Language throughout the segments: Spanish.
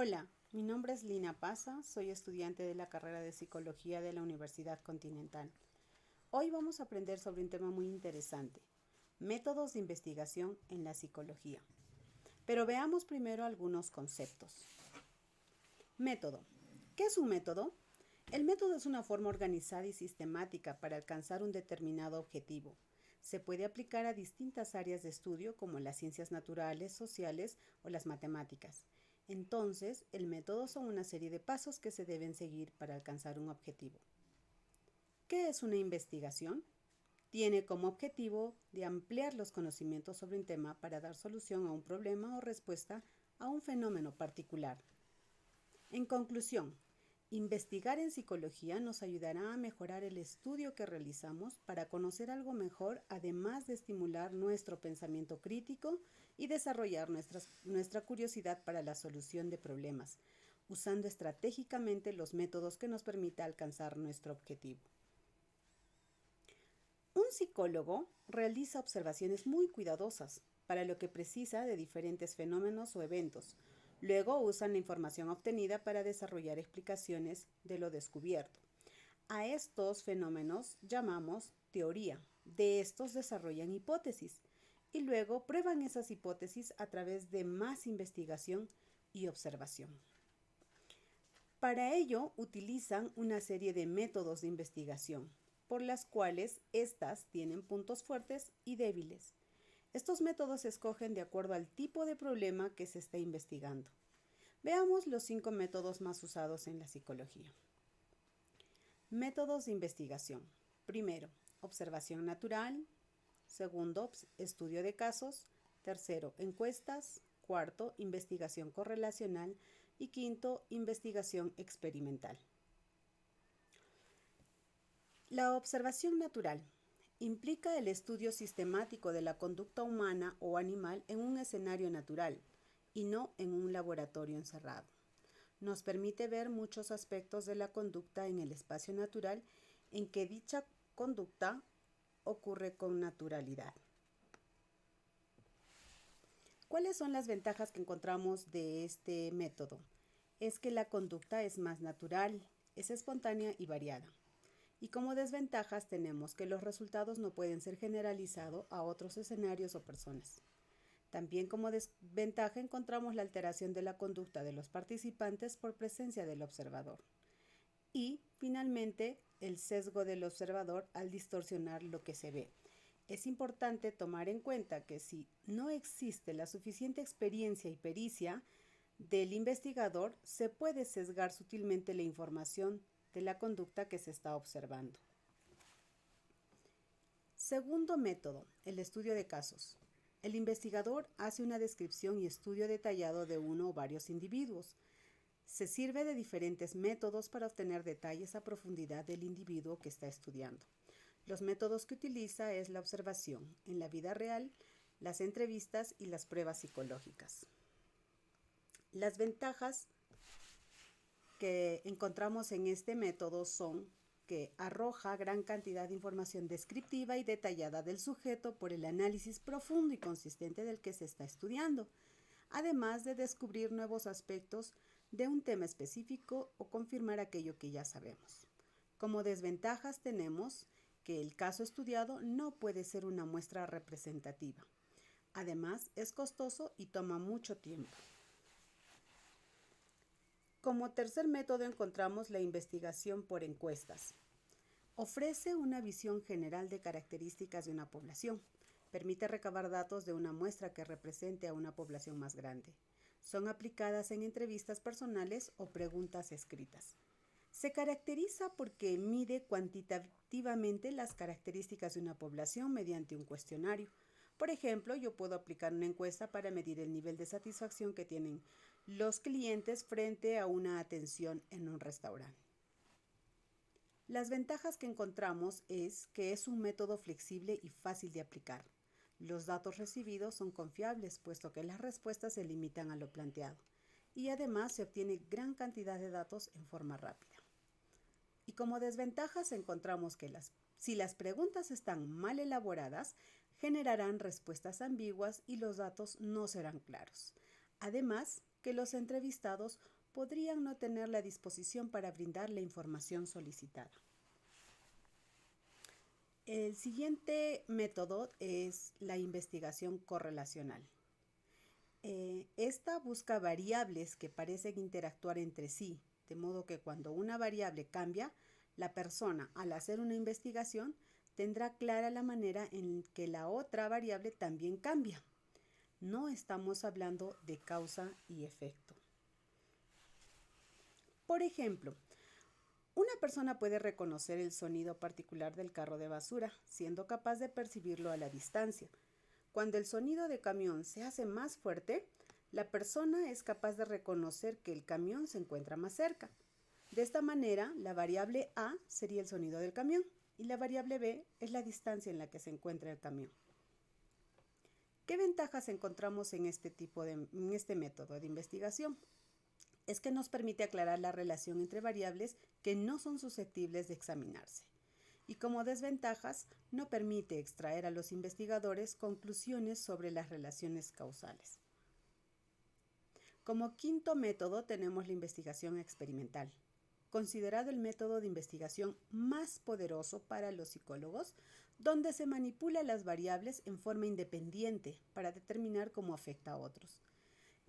Hola, mi nombre es Lina Paza, soy estudiante de la carrera de Psicología de la Universidad Continental. Hoy vamos a aprender sobre un tema muy interesante, métodos de investigación en la psicología. Pero veamos primero algunos conceptos. Método. ¿Qué es un método? El método es una forma organizada y sistemática para alcanzar un determinado objetivo. Se puede aplicar a distintas áreas de estudio como las ciencias naturales, sociales o las matemáticas. Entonces, el método son una serie de pasos que se deben seguir para alcanzar un objetivo. ¿Qué es una investigación? Tiene como objetivo de ampliar los conocimientos sobre un tema para dar solución a un problema o respuesta a un fenómeno particular. En conclusión, investigar en psicología nos ayudará a mejorar el estudio que realizamos para conocer algo mejor, además de estimular nuestro pensamiento crítico y desarrollar nuestra curiosidad para la solución de problemas, usando estratégicamente los métodos que nos permita alcanzar nuestro objetivo. Un psicólogo realiza observaciones muy cuidadosas para lo que precisa de diferentes fenómenos o eventos. Luego usan la información obtenida para desarrollar explicaciones de lo descubierto. A estos fenómenos llamamos teoría. De estos desarrollan hipótesis y luego prueban esas hipótesis a través de más investigación y observación. Para ello utilizan una serie de métodos de investigación, por las cuales éstas tienen puntos fuertes y débiles. Estos métodos se escogen de acuerdo al tipo de problema que se está investigando. Veamos los 5 métodos más usados en la psicología. Métodos de investigación. Primero, observación natural. Segundo, estudio de casos. Tercero, encuestas. Cuarto, investigación correlacional. Y quinto, investigación experimental. La observación natural implica el estudio sistemático de la conducta humana o animal en un escenario natural y no en un laboratorio encerrado. Nos permite ver muchos aspectos de la conducta en el espacio natural en que dicha conducta ocurre con naturalidad. ¿Cuáles son las ventajas que encontramos de este método? Es que la conducta es más natural, es espontánea y variada. Y como desventajas tenemos que los resultados no pueden ser generalizados a otros escenarios o personas. También como desventaja encontramos la alteración de la conducta de los participantes por presencia del observador. Y, finalmente, el sesgo del observador al distorsionar lo que se ve. Es importante tomar en cuenta que si no existe la suficiente experiencia y pericia del investigador, se puede sesgar sutilmente la información de la conducta que se está observando. Segundo método, el estudio de casos. El investigador hace una descripción y estudio detallado de uno o varios individuos. Se sirve de diferentes métodos para obtener detalles a profundidad del individuo que está estudiando. Los métodos que utiliza es la observación en la vida real, las entrevistas y las pruebas psicológicas. Las ventajas que encontramos en este método son que arroja gran cantidad de información descriptiva y detallada del sujeto por el análisis profundo y consistente del que se está estudiando, además de descubrir nuevos aspectos de un tema específico o confirmar aquello que ya sabemos. Como desventajas tenemos que el caso estudiado no puede ser una muestra representativa. Además, es costoso y toma mucho tiempo. Como tercer método encontramos la investigación por encuestas. Ofrece una visión general de características de una población. Permite recabar datos de una muestra que represente a una población más grande. Son aplicadas en entrevistas personales o preguntas escritas. Se caracteriza porque mide cuantitativamente las características de una población mediante un cuestionario. Por ejemplo, yo puedo aplicar una encuesta para medir el nivel de satisfacción que tienen los clientes frente a una atención en un restaurante. Las ventajas que encontramos es que es un método flexible y fácil de aplicar. Los datos recibidos son confiables, puesto que las respuestas se limitan a lo planteado. Y además se obtiene gran cantidad de datos en forma rápida. Y como desventajas encontramos que si las preguntas están mal elaboradas, generarán respuestas ambiguas y los datos no serán claros. Además, que los entrevistados podrían no tener la disposición para brindar la información solicitada. El siguiente método es la investigación correlacional. Esta busca variables que parecen interactuar entre sí, de modo que cuando una variable cambia, la persona, al hacer una investigación, tendrá clara la manera en que la otra variable también cambia. No estamos hablando de causa y efecto. Por ejemplo, una persona puede reconocer el sonido particular del carro de basura, siendo capaz de percibirlo a la distancia. Cuando el sonido de camión se hace más fuerte, la persona es capaz de reconocer que el camión se encuentra más cerca. De esta manera, la variable A sería el sonido del camión y la variable B es la distancia en la que se encuentra el camión. ¿Qué ventajas encontramos en este método de investigación? Es que nos permite aclarar la relación entre variables que no son susceptibles de examinarse. Y como desventajas, no permite extraer a los investigadores conclusiones sobre las relaciones causales. Como quinto método tenemos la investigación experimental. Considerado el método de investigación más poderoso para los psicólogos, donde se manipulan las variables en forma independiente para determinar cómo afecta a otros.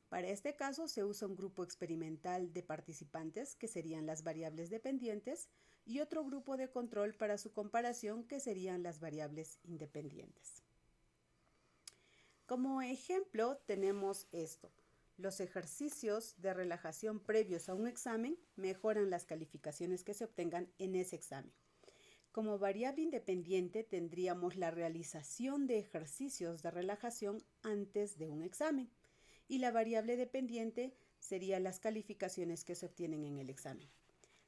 Para este caso se usa un grupo experimental de participantes, que serían las variables dependientes, y otro grupo de control para su comparación, que serían las variables independientes. Como ejemplo tenemos esto. Los ejercicios de relajación previos a un examen mejoran las calificaciones que se obtengan en ese examen. Como variable independiente tendríamos la realización de ejercicios de relajación antes de un examen. Y la variable dependiente serían las calificaciones que se obtienen en el examen.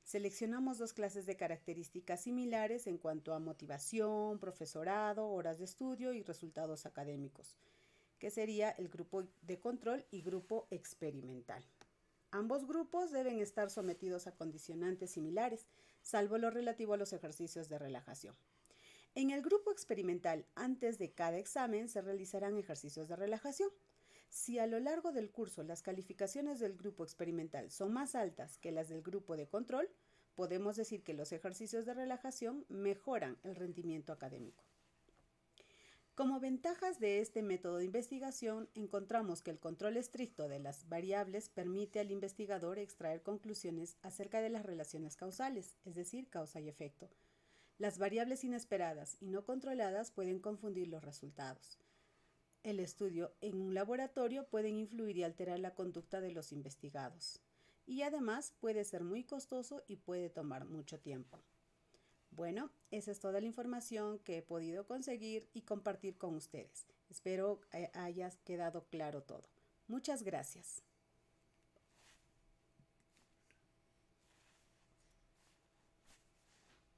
Seleccionamos dos clases de características similares en cuanto a motivación, profesorado, horas de estudio y resultados académicos, que sería el grupo de control y grupo experimental. Ambos grupos deben estar sometidos a condicionantes similares, salvo lo relativo a los ejercicios de relajación. En el grupo experimental, antes de cada examen, se realizarán ejercicios de relajación. Si a lo largo del curso las calificaciones del grupo experimental son más altas que las del grupo de control, podemos decir que los ejercicios de relajación mejoran el rendimiento académico. Como ventajas de este método de investigación, encontramos que el control estricto de las variables permite al investigador extraer conclusiones acerca de las relaciones causales, es decir, causa y efecto. Las variables inesperadas y no controladas pueden confundir los resultados. El estudio en un laboratorio puede influir y alterar la conducta de los investigados. Y además puede ser muy costoso y puede tomar mucho tiempo. Bueno, esa es toda la información que he podido conseguir y compartir con ustedes. Espero haya quedado claro todo. Muchas gracias.